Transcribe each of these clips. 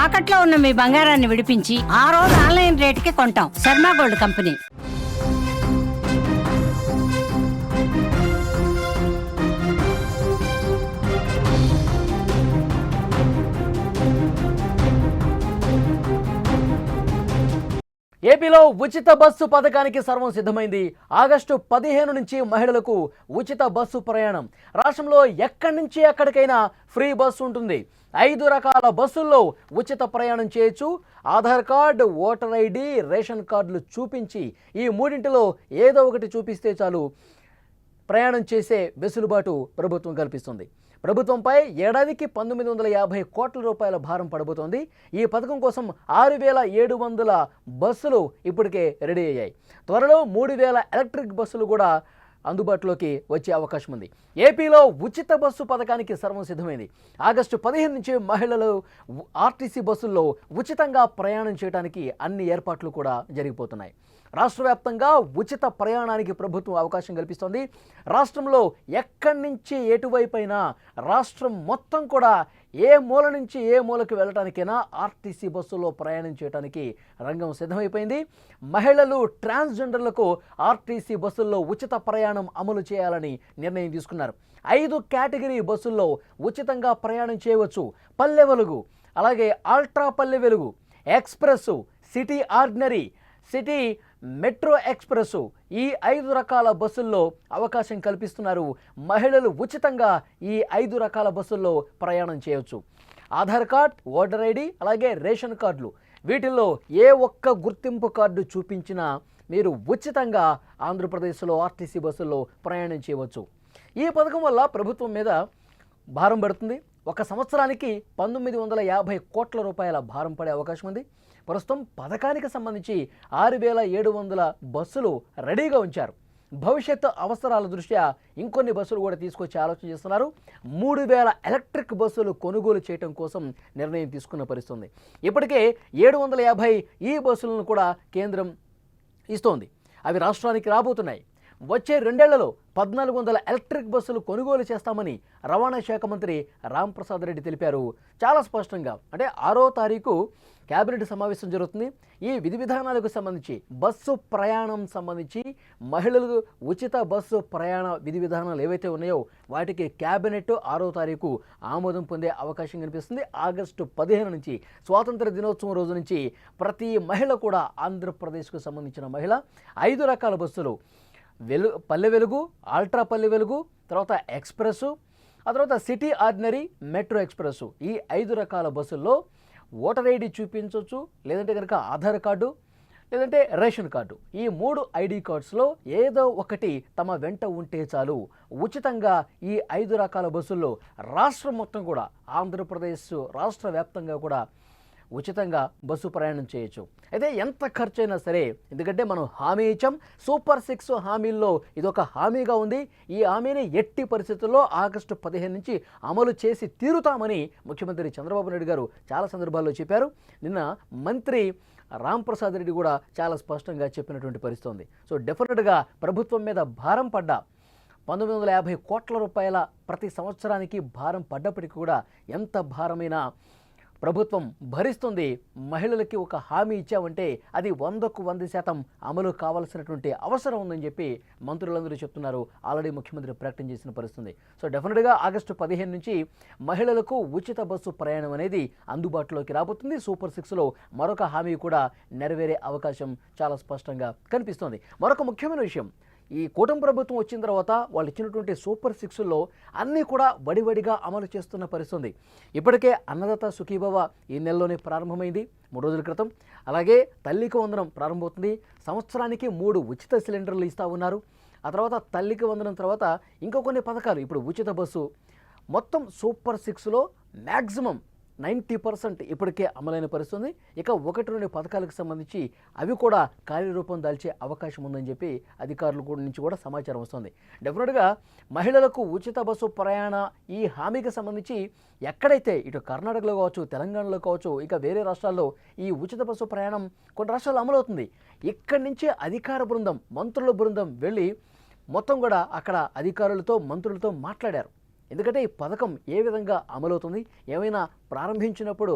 తాకట్లో ఉన్న మీ బంగారాన్ని విడిపించి ఆ రోజు ఆన్లైన్ రేటుకి కొంటాం. Sharma gold company. ఏపీలో ఉచిత బస్సు పథకానికి సర్వం సిద్ధమైంది. ఆగస్టు 15 నుంచి మహిళలకు ఉచిత బస్సు ప్రయాణం. రాష్ట్రంలో ఎక్కడి నుంచి ఎక్కడికైనా ఫ్రీ బస్సు ఉంటుంది. 5 రకాల బస్సుల్లో ఉచిత ప్రయాణం చేయొచ్చు. Aadhaar card, voter ID, ration కార్డులు చూపించి ఈ మూడింటిలో ఏదో ఒకటి చూపిస్తే చాలు ప్రయాణం చేసే వెసులుబాటు ప్రభుత్వం కల్పిస్తుంది. ప్రభుత్వంపై ఏడాదికి 1950 కోట్ల రూపాయల భారం పడబోతోంది. ఈ పథకం కోసం 6700 బస్సులు ఇప్పటికే రెడీ అయ్యాయి. త్వరలో 3000 ఎలక్ట్రిక్ బస్సులు కూడా అందుబాటులోకి వచ్చే అవకాశం ఉంది. ఏపీలో ఉచిత బస్సు పథకానికి సర్వం సిద్ధమైంది. ఆగస్టు 15 నుంచి మహిళలు ఆర్టీసీ బస్సుల్లో ఉచితంగా ప్రయాణం చేయడానికి అన్ని ఏర్పాట్లు కూడా జరిగిపోతున్నాయి. రాష్ట్ర వ్యాప్తంగా ఉచిత ప్రయాణానికి ప్రభుత్వం అవకాశం కల్పిస్తోంది. రాష్ట్రంలో ఎక్కడి నుంచి ఎటువైపు అయినా రాష్ట్రం మొత్తం కూడా ఏ మూల నుంచి ఏ మూలకు వెళ్ళటానికైనా ఆర్టీసీ బస్సులో ప్రయాణం చేయడానికి రంగం సిద్ధమైపోయింది. మహిళలు, ట్రాన్స్జెండర్లకు ఆర్టీసీ బస్సుల్లో ఉచిత ప్రయాణం అమలు చేయాలని నిర్ణయం తీసుకున్నారు. 5 కేటగిరీ బస్సుల్లో ఉచితంగా ప్రయాణం చేయవచ్చు. పల్లె వెలుగు, అలాగే ultra Palle Velugu, express, city ordinary, city metro express, ఈ 5 రకాల బస్సుల్లో అవకాశం కల్పిస్తున్నారు. మహిళలు ఉచితంగా ఈ 5 రకాల బస్సుల్లో ప్రయాణం చేయవచ్చు. ఆధార్ కార్డ్, ఓటర్ ఐడి, అలాగే రేషన్ కార్డులు, వీటిల్లో ఏ ఒక్క గుర్తింపు కార్డు చూపించినా మీరు ఉచితంగా ఆంధ్రప్రదేశ్లో ఆర్టీసీ బస్సుల్లో ప్రయాణం చేయవచ్చు. ఈ పథకం వల్ల ప్రభుత్వం మీద భారం పడుతుంది. ఒక సంవత్సరానికి 1950 కోట్ల రూపాయల భారం పడే అవకాశం ఉంది. ప్రస్తుతం పథకానికి సంబంధించి 6700 బస్సులు రెడీగా ఉంచారు. భవిష్యత్తు అవసరాల దృష్ట్యా ఇంకొన్ని బస్సులు కూడా తీసుకొచ్చే ఆలోచన చేస్తున్నారు. 3000 ఎలక్ట్రిక్ బస్సులు కొనుగోలు చేయడం కోసం నిర్ణయం తీసుకున్న పరిస్థితుంది. ఇప్పటికే 750 ఈ బస్సులను కూడా కేంద్రం ఇస్తోంది. అవి రాష్ట్రానికి రాబోతున్నాయి. వచ్చే 2 ఏళ్లలో 1400 ఎలక్ట్రిక్ బస్సులు కొనుగోలు చేస్తామని రవాణా శాఖ మంత్రి రాంప్రసాద్ రెడ్డి తెలిపారు. చాలా స్పష్టంగా, అంటే 6వ తారీఖు కేబినెట్ సమావేశం జరుగుతుంది. ఈ విధి విధానాలకు సంబంధించి, బస్సు ప్రయాణం సంబంధించి, మహిళలకు ఉచిత బస్సు ప్రయాణ విధి విధానాలు ఏవైతే ఉన్నాయో వాటికి కేబినెట్ 6వ తారీఖు ఆమోదం పొందే అవకాశం కనిపిస్తుంది. ఆగస్టు 15 నుంచి, స్వాతంత్ర దినోత్సవం రోజు నుంచి ప్రతి మహిళ కూడా, ఆంధ్రప్రదేశ్కు సంబంధించిన మహిళ 5 రకాల బస్సులు, పల్లె వెలుగు, అల్ట్రా పల్లె వెలుగు, తర్వాత ఎక్స్ప్రెస్, ఆ తర్వాత సిటీ ఆర్డినరీ, మెట్రో ఎక్స్ప్రెస్, ఈ 5 రకాల బస్సుల్లో ఓటర్ ఐడి చూపించవచ్చు, లేదంటే కనుక ఆధార్ కార్డు, లేదంటే రేషన్ కార్డు, ఈ 3 ఐడి కార్డ్స్లో ఏదో ఒకటి తమ వెంట ఉంటే చాలు ఉచితంగా ఈ 5 రకాల బస్సుల్లో రాష్ట్రం మొత్తం కూడా, ఆంధ్రప్రదేశ్ రాష్ట్ర వ్యాప్తంగా కూడా ఉచితంగా బస్సు ప్రయాణం చేయొచ్చు. అయితే ఎంత ఖర్చైనా సరే, ఎందుకంటే మనం హామీ ఇచ్చాం. సూపర్ 6 హామీల్లో ఇదొక హామీగా ఉంది. ఈ హామీని ఎట్టి పరిస్థితుల్లో ఆగస్టు 15 నుంచి అమలు చేసి తీరుతామని ముఖ్యమంత్రి చంద్రబాబు నాయుడు గారు చాలా సందర్భాల్లో చెప్పారు. నిన్న మంత్రి రాంప్రసాద్ రెడ్డి కూడా చాలా స్పష్టంగా చెప్పినటువంటి పరిస్థితి ఉంది. సో డెఫినెట్గా ప్రభుత్వం మీద భారం పడ్డా, 1950 కోట్ల రూపాయల ప్రతి సంవత్సరానికి భారం పడ్డప్పటికీ కూడా ఎంత భారమైనా ప్రభుత్వం భరిస్తుంది. మహిళలకి ఒక హామీ ఇచ్చామంటే అది 100కు 100% అమలు కావాల్సినటువంటి అవసరం ఉందని చెప్పి మంత్రులందరూ చెప్తున్నారు. ఆల్రెడీ ముఖ్యమంత్రి ప్రకటన చేసిన పరిస్థితుంది. సో డెఫినెట్గా ఆగస్టు 15 నుంచి మహిళలకు ఉచిత బస్సు ప్రయాణం అనేది అందుబాటులోకి రాబోతుంది. సూపర్ 6లో మరొక హామీ కూడా నెరవేరే అవకాశం చాలా స్పష్టంగా కనిపిస్తోంది. మరొక ముఖ్యమైన విషయం, ఈ కూటమి ప్రభుత్వం వచ్చిన తర్వాత వాళ్ళు ఇచ్చినటువంటి సూపర్ 6లో అన్నీ కూడా వడివడిగా అమలు చేస్తున్న పరిస్థితుంది. ఇప్పటికే అన్నదాత సుఖీభవ ఈ నెలలోనే ప్రారంభమైంది, 3 రోజుల క్రితం. అలాగే తల్లికి వందనం ప్రారంభమవుతుంది. సంవత్సరానికి 3 ఉచిత సిలిండర్లు ఇస్తూ ఉన్నారు. ఆ తర్వాత తల్లికి వందనం తర్వాత ఇంకో కొన్ని పథకాలు, ఇప్పుడు ఉచిత బస్సు, మొత్తం సూపర్ 6లో మ్యాక్సిమం 90% ఇప్పటికే అమలైన పరిస్థితుంది. ఇక 1-2 పథకాలకు సంబంధించి అవి కూడా కార్యరూపం దాల్చే అవకాశం ఉందని చెప్పి అధికారుల నుంచి కూడా సమాచారం వస్తుంది. డెఫినెట్గా మహిళలకు ఉచిత బస్సు ప్రయాణ ఈ హామీకి సంబంధించి ఎక్కడైతే, ఇటు కర్ణాటకలో కావచ్చు, తెలంగాణలో కావచ్చు, ఇక వేరే రాష్ట్రాల్లో ఈ ఉచిత బస్సు ప్రయాణం కొన్ని రాష్ట్రాల్లో అమలవుతుంది. ఇక్కడి నుంచే అధికార బృందం, మంత్రుల బృందం వెళ్ళి మొత్తం కూడా అక్కడ అధికారులతో, మంత్రులతో మాట్లాడారు. ఎందుకంటే ఈ పథకం ఏ విధంగా అమలవుతుంది, ఏమైనా ప్రారంభించినప్పుడు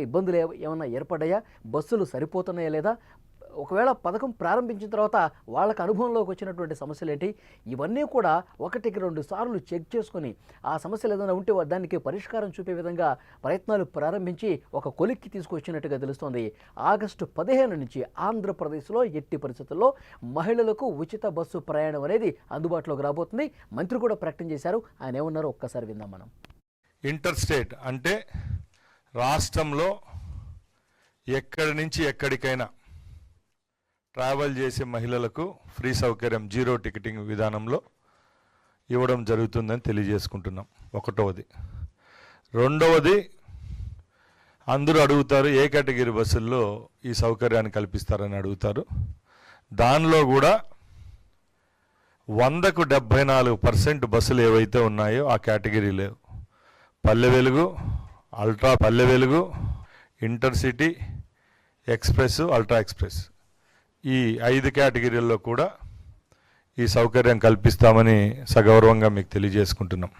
ఇబ్బందులు ఏమైనా ఏర్పడ్డాయా, బస్సులు సరిపోతున్నాయా లేదా, ఒకవేళ పథకం ప్రారంభించిన తర్వాత వాళ్ళకి అనుభవంలోకి వచ్చినటువంటి సమస్యలు ఏంటి, ఇవన్నీ కూడా 1-2 సార్లు చెక్ చేసుకొని ఆ సమస్యలు ఏదైనా ఉంటే దానికి పరిష్కారం చూపే విధంగా ప్రయత్నాలు ప్రారంభించి ఒక కొలిక్కి తీసుకొచ్చినట్టుగా తెలుస్తోంది. ఆగస్టు 15 నుంచి ఆంధ్రప్రదేశ్లో ఎట్టి పరిస్థితుల్లో మహిళలకు ఉచిత బస్సు ప్రయాణం అనేది అందుబాటులోకి రాబోతుంది. మంత్రి కూడా ప్రకటన చేశారు. ఆయన ఏమన్నారో ఒక్కసారి విందాం మనం. ఇంటర్ స్టేట్ అంటే రాష్ట్రంలో ఎక్కడి నుంచి ఎక్కడికైనా ట్రావెల్ చేసే మహిళలకు ఫ్రీ సౌకర్యం జీరో టికెటింగ్ విధానంలో ఇవ్వడం జరుగుతుందని తెలియజేసుకుంటున్నాం. ఒకటవది. రెండవది, అందరూ అడుగుతారు ఏ కేటగిరీ బస్సుల్లో ఈ సౌకర్యాన్ని కల్పిస్తారని అడుగుతారు. దానిలో కూడా 100కు 74% బస్సులు ఏవైతే ఉన్నాయో ఆ కేటగిరీలో Palle Velugu, ultra Palle Velugu, intercity, express, ultra express ఈ 5 కేటగిరీల్లో కూడా ఈ సౌకర్యం కల్పిస్తామని సగౌరవంగా మీకు తెలియజేసుకుంటున్నాం.